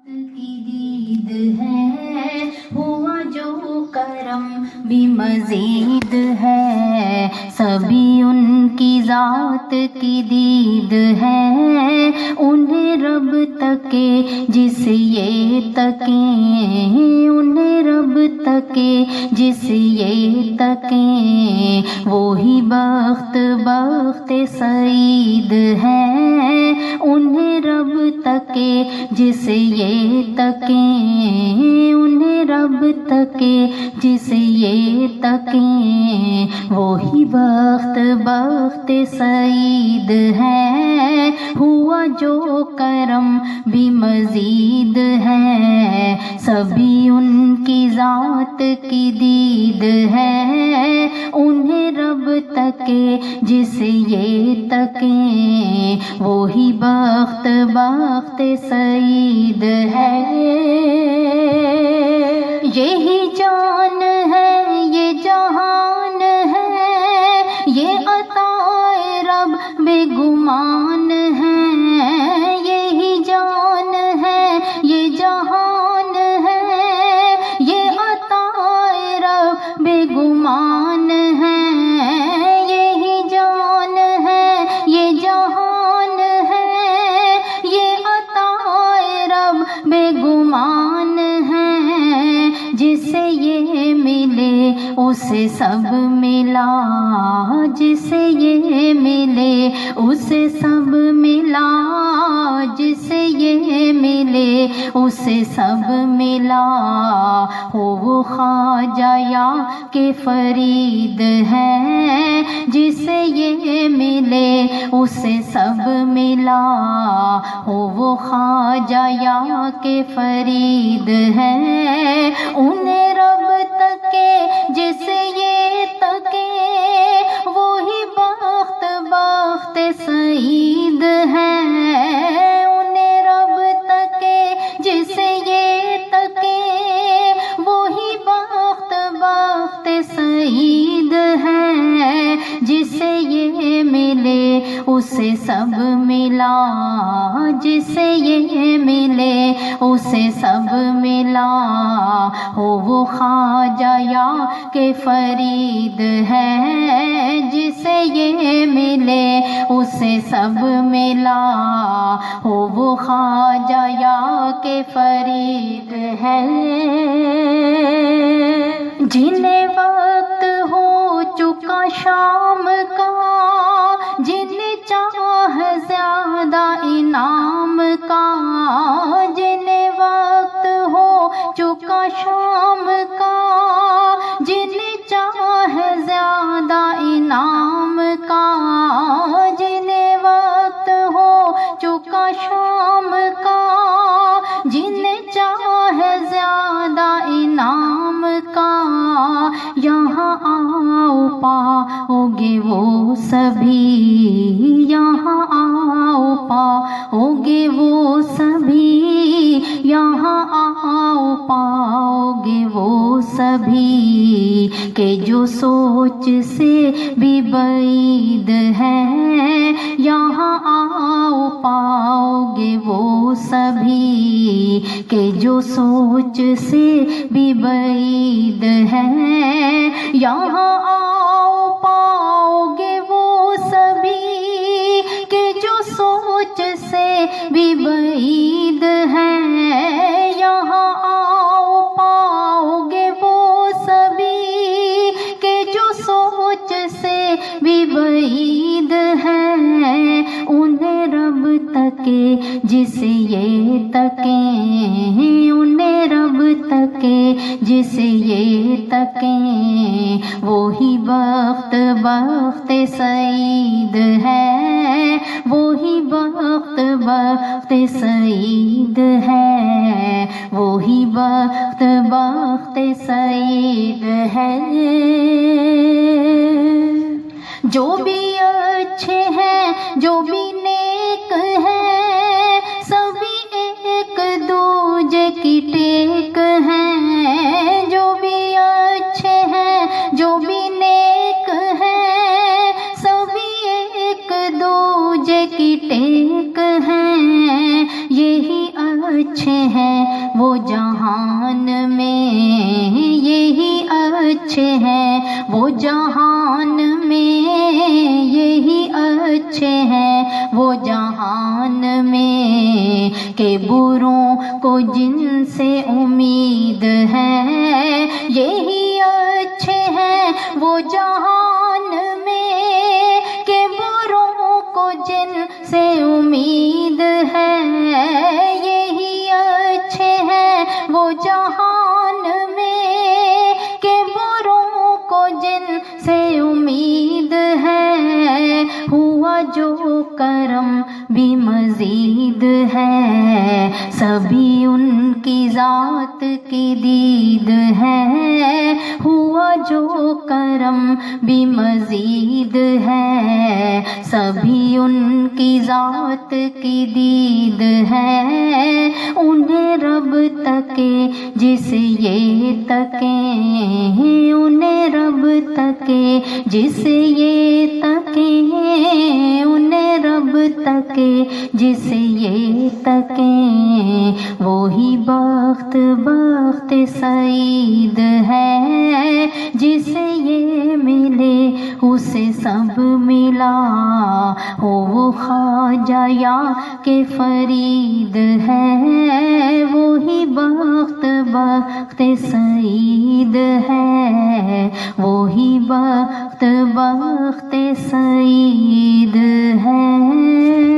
की दीद है, हुआ जो करम भी मजीद है, सभी उनकी ज़ात की दीद है, उन्हें रब तके जिस ये तके, उन्हें रब तके जिस ये तके, वही बख्त बख्त सईद है, उन्हें रब तके जिस ये तके, उन्हें रब तके जिस ये तके, वही बख्त बख्त सईद है, हुआ जो करम भी मजीद है, सभी उनकी ज़ात की दीद है, उन्हें रब तके जिस ये तके, वही बख्त बख्त सईद है। यही जान है, ये जहान है, ये अताए रब बेगुमान है, यही जान है, ये जहान है, ये अताए रब बेगुमान है, यही जान है, ये जहान है, ये अताए रब बेगुमान है, जिसे ये मिले उसे सब मिला, जिसे ये मिले उसे सब मिला, जिसे ये मिले उसे सब मिला, हो वो ख्वाजा या के फरीद है, जिसे ये मिले उसे सब मिला, हो वो ख्वाजा या के फरीद है, उन्हें रब तके जिसे ये तके, वही बख्त बख्त सईद है, उन्हें रब तके जिसे ये तके, वही बख्त बख्त सईद है, जिसे ये मिले उसे सब मिला, जिसे ये मिले उसे सब मिला, हो वो ख्वाजा या के फरीद है, जिसे ये मिले उसे सब मिला, हो वो ख्वाजा या के फरीद है। जिन्हें वक्त हो चुका शाम का, जिन्हें चाह ज्यादा इनाम का, जिन्हें वक्त हो चुका शाम का, जिन्हें चाह ज्यादा इनाम का, जिन्हें वक्त हो चुका शाम का, जिन्हें चाह ज्यादा इनाम का, यहाँ आओ पाओगे वो सभी, यहाँ आओ पाओगे वो सभी, यहाँ आओ पाओगे वो सभी, के जो सोच से भी बैद है, यहाँ आओ पाओगे वो सभी, के जो सोच से भी बैद है, यहाँ आओ पाओगे वो सभी, के जो सोच से भी बैद है, यहाँ आओ पाओगे वो सभी, के जो सोच से भी बैद है, उन्हें रब तके जिस ये तके, उन्हें रब तके जिस ये तके, वही बख्त बख्त सईद है, वही बख्त बख्त सईद है, वही बख्त बख्त सईद है। जो भी अच्छे हैं, जो भी नेक हैं, सभी एक दूजे की टेक हैं, जो भी अच्छे हैं, जो भी नेक हैं, सभी एक दूजे की टेक हैं, यही अच्छे हैं, وہ جہان میں یہی اچھے ہیں، وہ جہان میں یہی اچھے ہیں، وہ جہان میں کہ بروں کو جن سے امید ہے یہی اچھے ہیں، وہ جہان میں کہ بروں کو جن سے امید ہے یہی اچھے ہیں، وہ جہان میں کہ بروں کو جن سے امید ہے۔ ہوا جو کرم بھی مزید ہے، سبھی ان کی ذات کی دید ہے۔ ہوا جو کرم بھی مزید ہے، سبھی ان کی ذات کی دید ہے۔ انہیں رب تکے جس یہ تکیں، انہیں رب تکے جس یہ تکیں، انہیں رب تکے جس یہ تکیں، وہی بخت بخت سعید ہے، جسے یہ ملے اسے سب ملا، ہو وہ خواجہ یا کہ فرید ہے، وہی بخت بخت سعید ہے، وہی بخت بخت سعید ہے۔